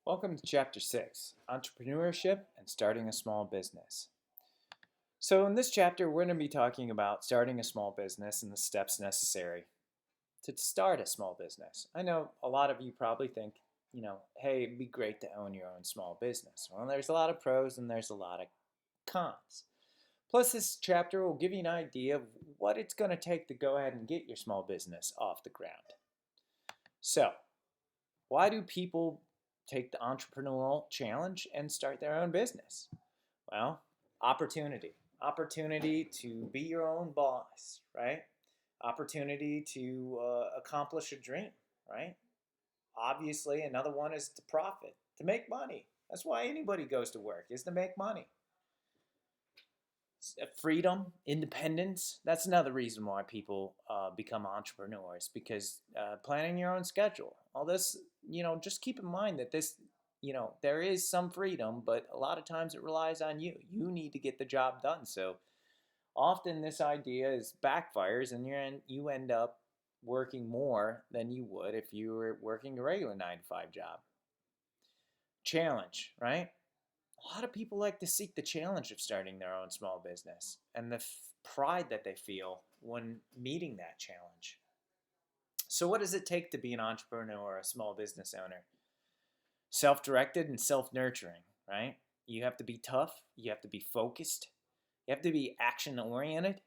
Welcome to Chapter 6, Entrepreneurship and Starting a Small Business. So in this chapter, we're going to be talking about starting a small business and the steps necessary to start a small business. I know a lot of you probably think, hey, it'd be great to own your own small business. Well, there's a lot of pros and there's a lot of cons. Plus, this chapter will give you an idea of what it's going to take to go ahead and get your small business off the ground. So, why do people take the entrepreneurial challenge and start their own business? Well, opportunity. Opportunity to be your own boss, right? Opportunity to accomplish a dream, right? Obviously, another one is to profit, to make money. That's why anybody goes to work, is to make money. Freedom, independence, that's another reason why people become entrepreneurs, because planning your own schedule, all this, just keep in mind that this, there is some freedom, but a lot of times it relies on you. You need to get the job done. So often this idea is backfires and you end up working more than you would if you were working a regular 9 to 5 job. Challenge, right? A lot of people like to seek the challenge of starting their own small business and the pride that they feel when meeting that challenge. So what does it take to be an entrepreneur or a small business owner? Self-directed and self-nurturing, right? You have to be tough. You have to be focused. You have to be action-oriented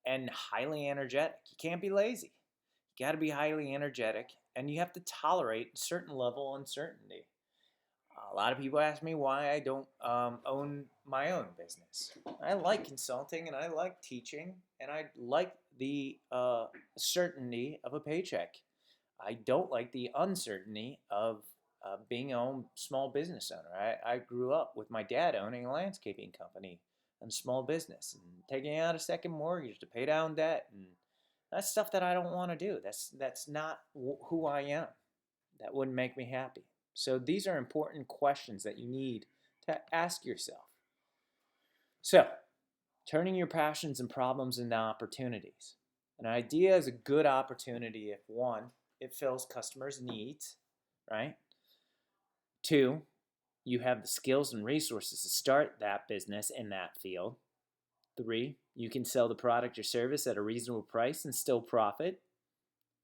and highly energetic. You can't be lazy. You got to be highly energetic, and you have to tolerate a certain level of uncertainty. A lot of people ask me why I don't own my own business. I like consulting and I like teaching and I like the certainty of a paycheck. I don't like the uncertainty of being a own small business owner. I grew up with my dad owning a landscaping company and a small business and taking out a second mortgage to pay down debt. And that's stuff that I don't want to do. That's not who I am. That wouldn't make me happy. So these are important questions that you need to ask yourself. So, turning your passions and problems into opportunities. An idea is a good opportunity if, one, it fills customers' needs, right? Two, you have the skills and resources to start that business in that field. Three, you can sell the product or service at a reasonable price and still profit.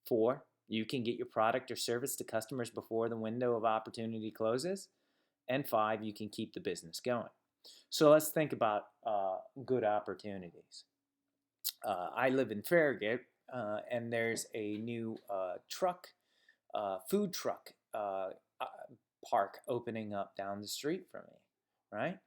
Four, you can get your product or service to customers before the window of opportunity closes. And five, you can keep the business going. So let's think about good opportunities. I live in Farragut, and there's a new food truck park opening up down the street from me, right?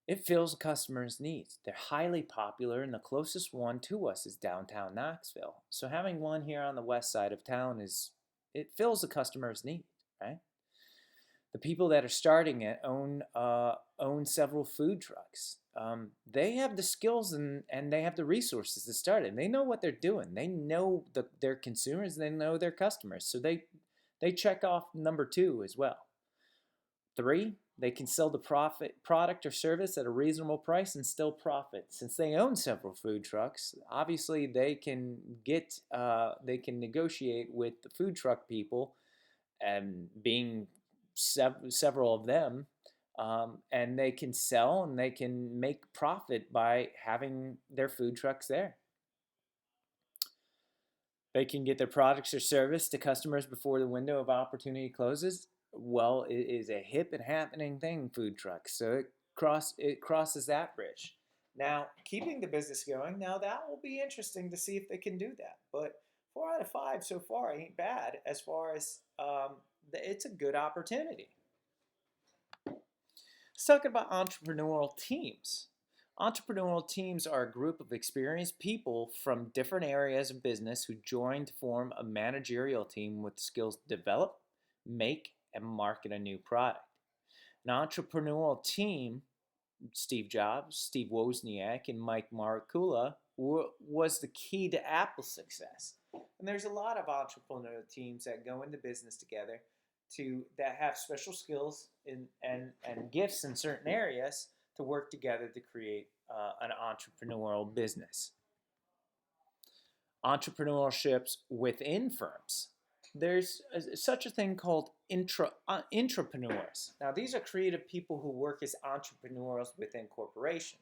It fills customers' needs. They're highly popular, and the closest one to us is downtown Knoxville. So having one here on the west side of town it fills the customer's need, right? The people that are starting it own several food trucks. They have the skills and they have the resources to start it. They know what they're doing. They know their consumers. They know their customers. So they check off number 2 as well. 3, they can sell the product or service at a reasonable price and still profit. Since they own several food trucks, obviously they can negotiate with the food truck people, and being several of them, and they can sell and they can make profit by having their food trucks there. They can get their products or service to customers before the window of opportunity closes. Well, it is a hip and happening thing, food trucks. So it crosses that bridge. Now, keeping the business going, now that will be interesting to see if they can do that. But 4 out of 5 so far ain't bad as far as it's a good opportunity. Let's talk about entrepreneurial teams. Entrepreneurial teams are a group of experienced people from different areas of business who join to form a managerial team with skills to develop, make, and market a new product. An entrepreneurial team, Steve Jobs, Steve Wozniak, and Mike Markula, was the key to Apple's success. And there's a lot of entrepreneurial teams that go into business together that have special skills and gifts in certain areas to work together to create an entrepreneurial business. Entrepreneurships within firms. Such a thing called intrapreneurs. Now, these are creative people who work as entrepreneurs within corporation.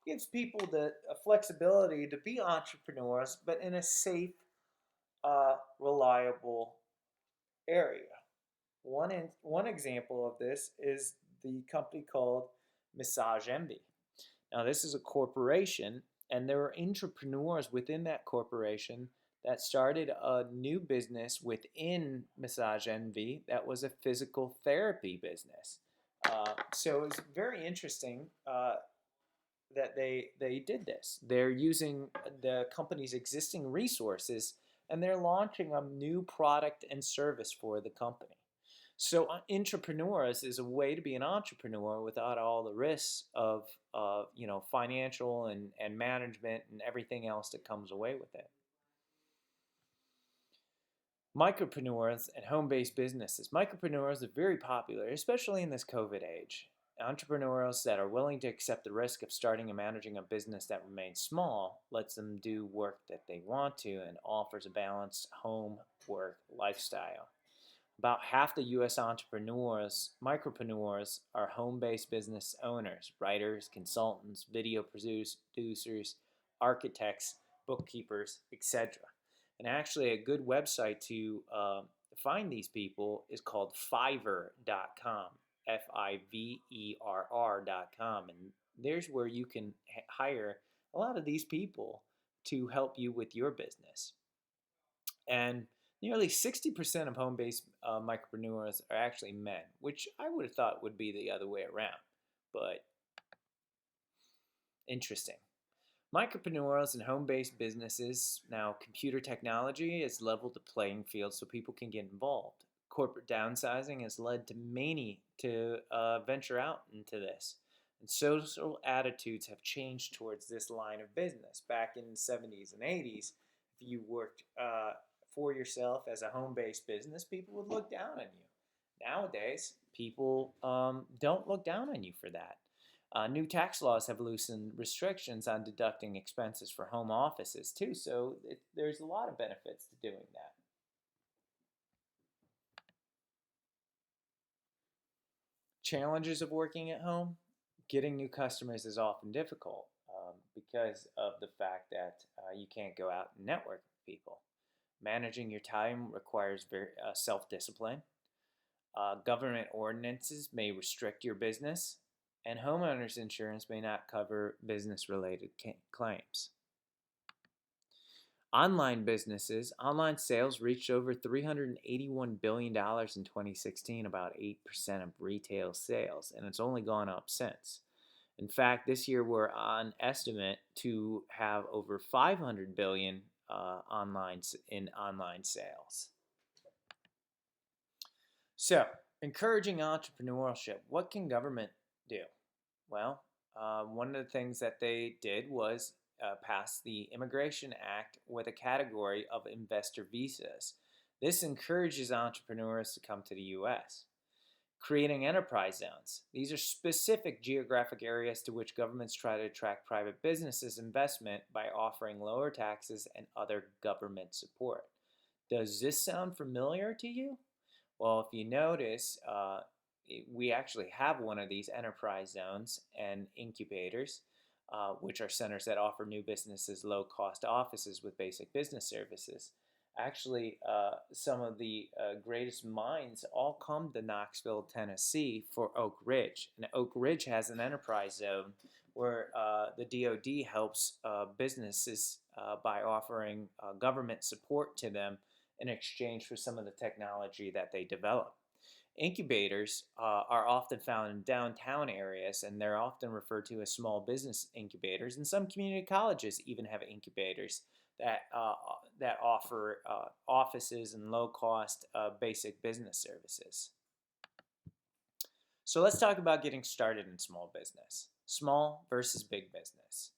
It gives people the flexibility to be entrepreneurs, but in a safe, reliable area. One example of this is the company called Massage Envy. Now, this is a corporation, and there are entrepreneurs within that corporation that started a new business within Massage Envy that was a physical therapy business. So it's very interesting that they did this. They're using the company's existing resources and they're launching a new product and service for the company. So, entrepreneurs is a way to be an entrepreneur without all the risks of, financial and management and everything else that comes away with it. Micropreneurs and home-based businesses. Micropreneurs are very popular, especially in this COVID age. Entrepreneurs that are willing to accept the risk of starting and managing a business that remains small, lets them do work that they want to, and offers a balanced home-work lifestyle. About half the U.S. micropreneurs, are home-based business owners, writers, consultants, video producers, architects, bookkeepers, etc. And actually, a good website to find these people is called Fiverr.com, Fiverr.com. And there's where you can hire a lot of these people to help you with your business. And nearly 60% of home based micropreneurs are actually men, which I would have thought would be the other way around. But interesting. Micropreneurs and home based businesses, now computer technology has leveled the playing field so people can get involved. Corporate downsizing has led to many to venture out into this. And social attitudes have changed towards this line of business. Back in the 70s and 80s, if you worked for yourself as a home based business, people would look down on you. Nowadays, people don't look down on you for that. New tax laws have loosened restrictions on deducting expenses for home offices too, so there's a lot of benefits to doing that. Challenges of working at home: getting new customers is often difficult because of the fact that you can't go out and network with people. Managing your time requires self-discipline. Government ordinances may restrict your business, and homeowners insurance may not cover business-related claims. Online sales reached over $381 billion in 2016, about 8% of retail sales, and it's only gone up since. In fact, this year we're on estimate to have over 500 billion online sales. So, encouraging entrepreneurship. What can government do? Well, one of the things that they did was pass the Immigration Act with a category of investor visas. This encourages entrepreneurs to come to the U.S. Creating enterprise zones. These are specific geographic areas to which governments try to attract private businesses investment by offering lower taxes and other government support. Does this sound familiar to you? Well, if you notice, we actually have one of these enterprise zones and incubators, which are centers that offer new businesses low-cost offices with basic business services. Actually, some of the greatest minds all come to Knoxville, Tennessee for Oak Ridge. And Oak Ridge has an enterprise zone where the DoD helps businesses by offering government support to them in exchange for some of the technology that they develop. Incubators are often found in downtown areas, and they're often referred to as small business incubators. And some community colleges even have incubators that offer offices and low-cost basic business services. So let's talk about getting started in small business. Small versus big business.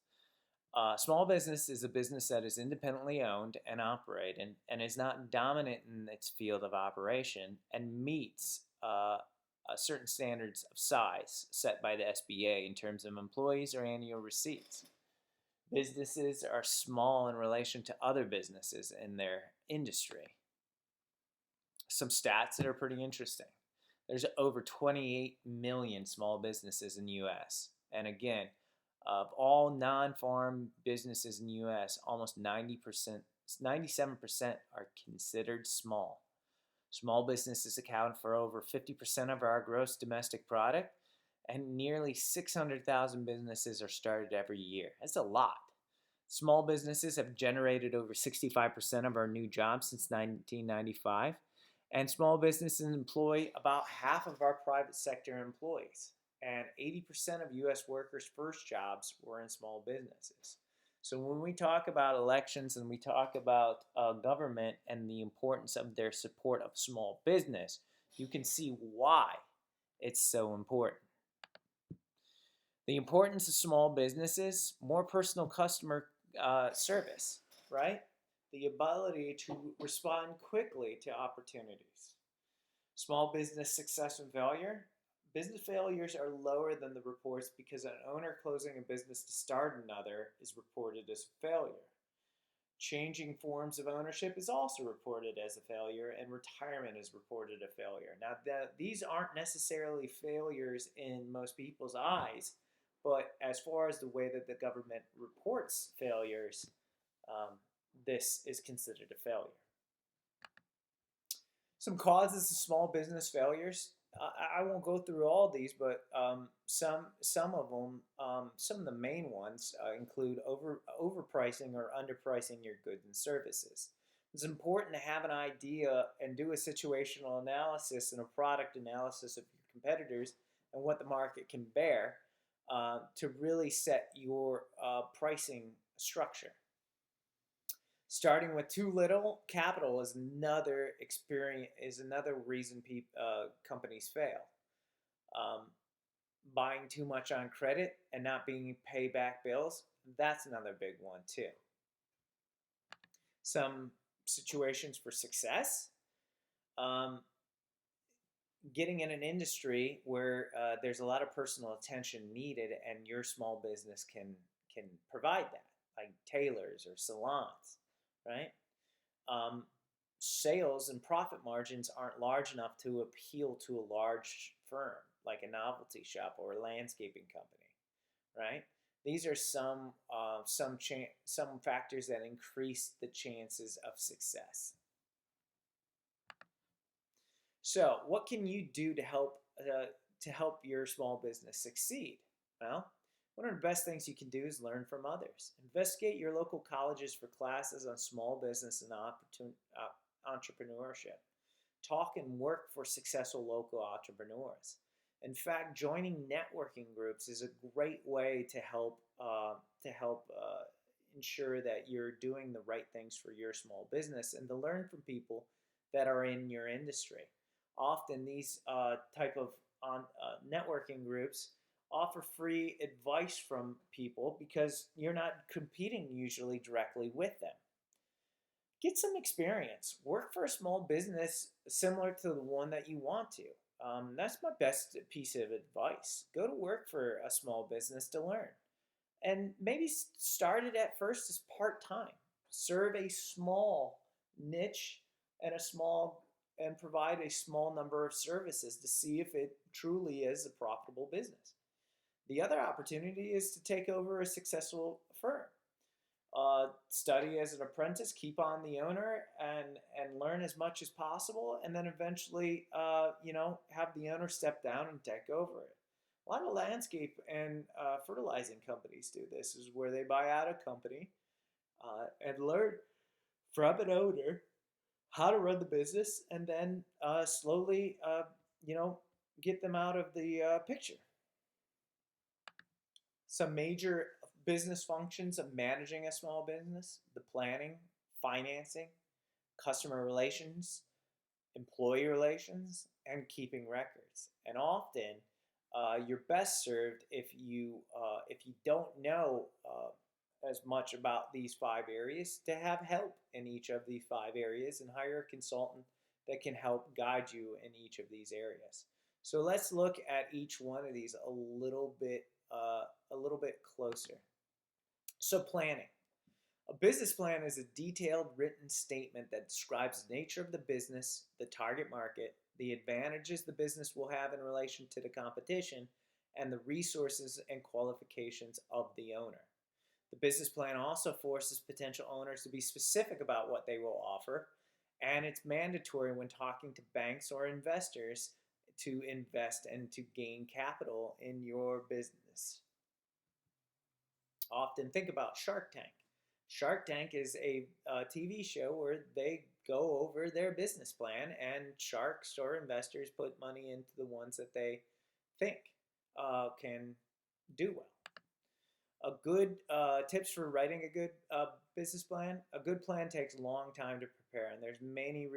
Small business is a business that is independently owned and operated and is not dominant in its field of operation and meets certain standards of size set by the SBA in terms of employees or annual receipts. Businesses are small in relation to other businesses in their industry. Some stats that are pretty interesting. There's over 28 million small businesses in the U.S. And again, of all non-farm businesses in the U.S., almost 90%, 97% are considered small. Small businesses account for over 50% of our gross domestic product, and nearly 600,000 businesses are started every year. That's a lot. Small businesses have generated over 65% of our new jobs since 1995, and small businesses employ about half of our private sector employees. And 80% of U.S. workers' first jobs were in small businesses. So when we talk about elections and we talk about government and the importance of their support of small business, you can see why it's so important. The importance of small businesses, more personal customer service, right? The ability to respond quickly to opportunities. Small business success and failure. Business failures are lower than the reports because an owner closing a business to start another is reported as a failure. Changing forms of ownership is also reported as a failure, and retirement is reported a failure. Now, these aren't necessarily failures in most people's eyes, but as far as the way that the government reports failures, this is considered a failure. Some causes of small business failures. I won't go through all these, but some of them, some of the main ones include overpricing or underpricing your goods and services. It's important to have an idea and do a situational analysis and a product analysis of your competitors and what the market can bear to really set your pricing structure. Starting with too little capital is another reason companies fail. Buying too much on credit and not being pay back bills, that's another big one too. Some situations for success. Getting in an industry where there's a lot of personal attention needed and your small business can provide that, like tailors or salons. Right? Sales and profit margins aren't large enough to appeal to a large firm like a novelty shop or a landscaping company, right? These are some factors that increase the chances of success. So, what can you do to help your small business succeed? Well, one of the best things you can do is learn from others. Investigate your local colleges for classes on small business and entrepreneurship. Talk and work for successful local entrepreneurs. In fact, joining networking groups is a great way to help ensure that you're doing the right things for your small business and to learn from people that are in your industry. Often these type of networking groups offer free advice from people because you're not competing usually directly with them. Get some experience. Work for a small business similar to the one that you want to. That's my best piece of advice. Go to work for a small business to learn. And maybe start it at first as part-time. Serve a small niche and provide a small number of services to see if it truly is a profitable business. The other opportunity is to take over a successful firm. Study as an apprentice, keep on the owner, and learn as much as possible, and then eventually, have the owner step down and take over it. A lot of landscape and fertilizing companies do this, is where they buy out a company and learn from an owner how to run the business, and then slowly, get them out of the picture. Some major business functions of managing a small business: the planning, financing, customer relations, employee relations, and keeping records. And often, you're best served if you don't know as much about these 5 areas, to have help in each of these 5 areas and hire a consultant that can help guide you in each of these areas. So let's look at each one of these a little bit closer. So planning. A business plan is a detailed written statement that describes the nature of the business, the target market, the advantages the business will have in relation to the competition, and the resources and qualifications of the owner. The business plan also forces potential owners to be specific about what they will offer, and it's mandatory when talking to banks or investors to invest and to gain capital in your business. Often think about Shark Tank. Shark Tank is a TV show where they go over their business plan, and sharks or investors put money into the ones that they think can do well. A good tips for writing a good business plan. A good plan takes a long time to prepare, and there's many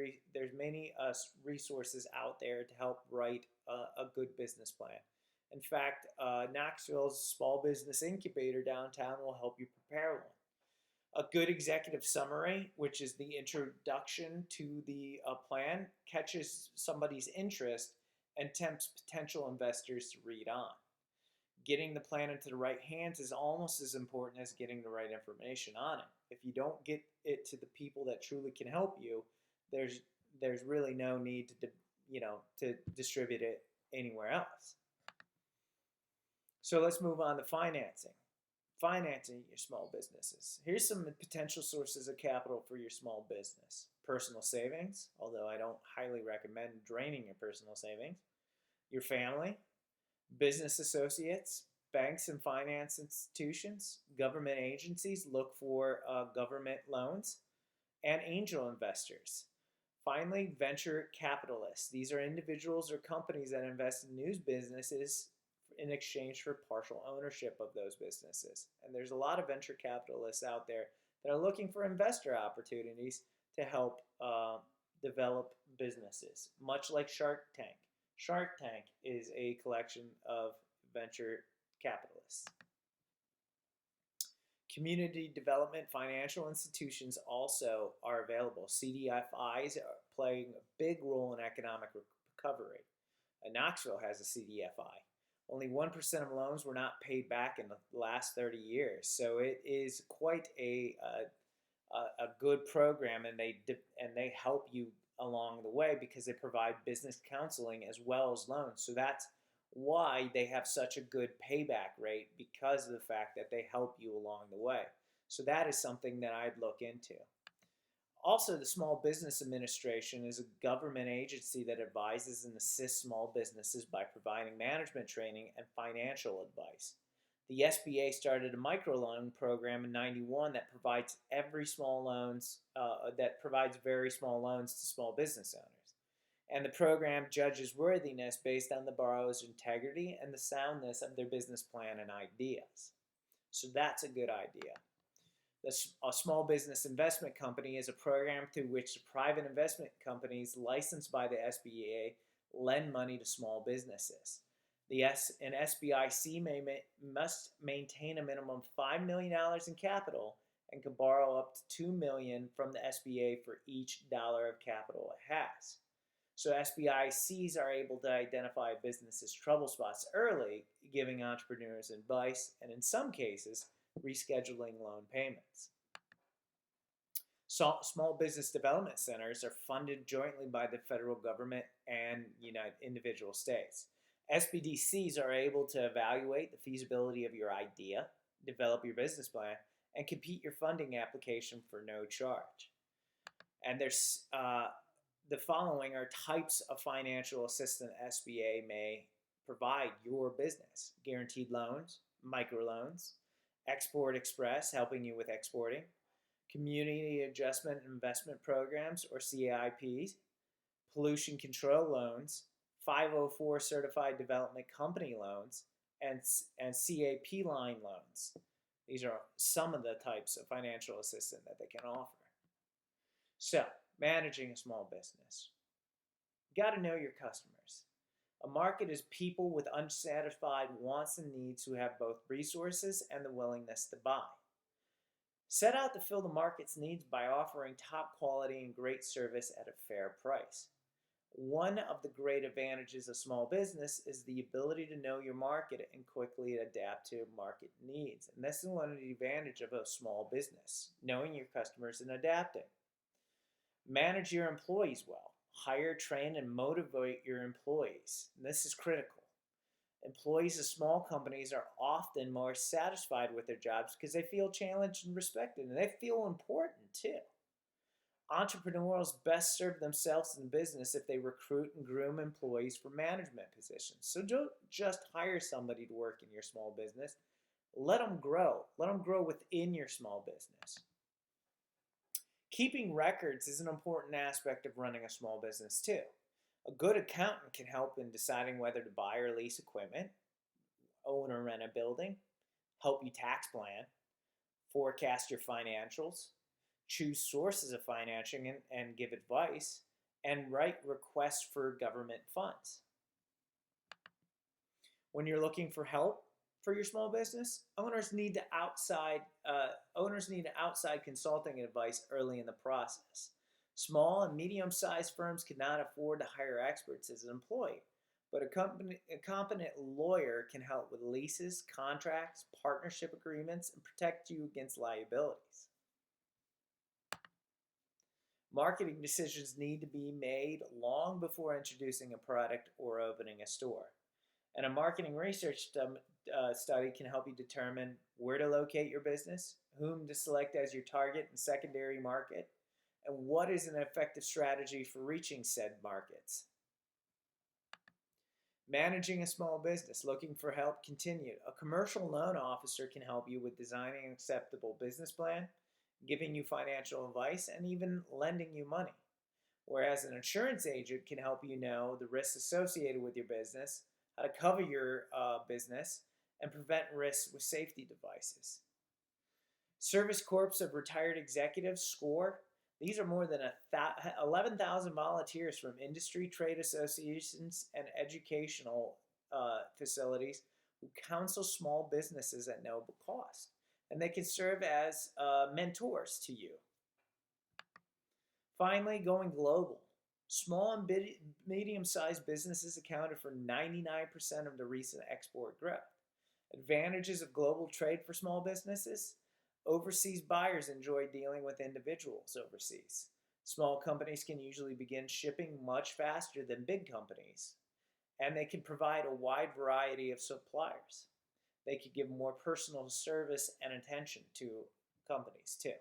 resources out there to help write a good business plan. In fact, Knoxville's Small Business Incubator downtown will help you prepare one. A good executive summary, which is the introduction to the plan, catches somebody's interest and tempts potential investors to read on. Getting the plan into the right hands is almost as important as getting the right information on it. If you don't get it to the people that truly can help you, there's really no need to distribute it anywhere else. So let's move on to financing. Financing your small businesses. Here's some potential sources of capital for your small business. Personal savings, although I don't highly recommend draining your personal savings. Your family, business associates, banks and finance institutions, government agencies look for government loans, and angel investors. Finally, venture capitalists. These are individuals or companies that invest in new businesses in exchange for partial ownership of those businesses. And there's a lot of venture capitalists out there that are looking for investor opportunities to help develop businesses, much like Shark Tank. Shark Tank is a collection of venture capitalists. Community development financial institutions also are available. CDFIs are playing a big role in economic recovery. Knoxville has a CDFI. Only 1% of loans were not paid back in the last 30 years. So it is quite a good program, and they help you along the way because they provide business counseling as well as loans. So that's why they have such a good payback rate, because of the fact that they help you along the way. So that is something that I'd look into. Also, the Small Business Administration is a government agency that advises and assists small businesses by providing management training and financial advice. The SBA started a microloan program in '91 that provides very small loans to small business owners. And the program judges worthiness based on the borrower's integrity and the soundness of their business plan and ideas. So that's a good idea. A small business investment company is a program through which the private investment companies licensed by the SBA lend money to small businesses. An SBIC must maintain a minimum of $5 million in capital and can borrow up to $2 million from the SBA for each dollar of capital it has. So SBICs are able to identify a business's trouble spots early, giving entrepreneurs advice, and in some cases, rescheduling loan payments. Small business development centers are funded jointly by the federal government and individual states. SBDCs are able to evaluate the feasibility of your idea, develop your business plan, and compete your funding application for no charge. And there's the following are types of financial assistance SBA may provide your business: guaranteed loans, microloans, Export Express, helping you with exporting, Community Adjustment Investment Programs, or CAIPs, pollution control loans, 504 Certified Development Company loans, and CAP line loans. These are some of the types of financial assistance that they can offer. So, managing a small business. You got to know your customers. A market is people with unsatisfied wants and needs who have both resources and the willingness to buy. Set out to fill the market's needs by offering top quality and great service at a fair price. One of the great advantages of small business is the ability to know your market and quickly adapt to market needs. And this is one of the advantages of a small business, knowing your customers and adapting. Manage your employees well. Hire, train, and motivate your employees. And this is critical. Employees of small companies are often more satisfied with their jobs because they feel challenged and respected, and they feel important too. Entrepreneurs best serve themselves in business if they recruit and groom employees for management positions. So don't just hire somebody to work in your small business. Let them grow. Let them grow within your small business. Keeping records is an important aspect of running a small business too. A good accountant can help in deciding whether to buy or lease equipment, own or rent a building, help you tax plan, forecast your financials, choose sources of financing and give advice, and write requests for government funds. When you're looking for help for your small business, owners need outside consulting advice early in the process. Small and medium-sized firms cannot afford to hire experts as an employee, but a competent lawyer can help with leases, contracts, partnership agreements, and protect you against liabilities. Marketing decisions need to be made long before introducing a product or opening a store. And a marketing research study can help you determine where to locate your business, whom to select as your target and secondary market, and what is an effective strategy for reaching said markets. Managing a small business, looking for help, continued. A commercial loan officer can help you with designing an acceptable business plan, giving you financial advice, and even lending you money. Whereas an insurance agent can help you know the risks associated with your business, how to cover your business, and prevent risks with safety devices. Service Corps of Retired Executives, SCORE. These are more than 11,000 volunteers from industry, trade associations, and educational facilities who counsel small businesses at no cost. And they can serve as mentors to you. Finally, going global. Small and medium-sized businesses accounted for 99% of the recent export growth. Advantages of global trade for small businesses. Overseas buyers enjoy dealing with individuals overseas. Small companies can usually begin shipping much faster than big companies, and they can provide a wide variety of suppliers. They could give more personal service and attention to companies too.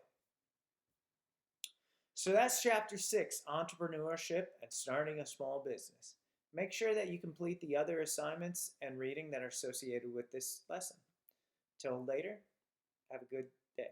So that's Chapter 6, Entrepreneurship and Starting a Small Business. Make sure that you complete the other assignments and reading that are associated with this lesson. Till later, have a good day.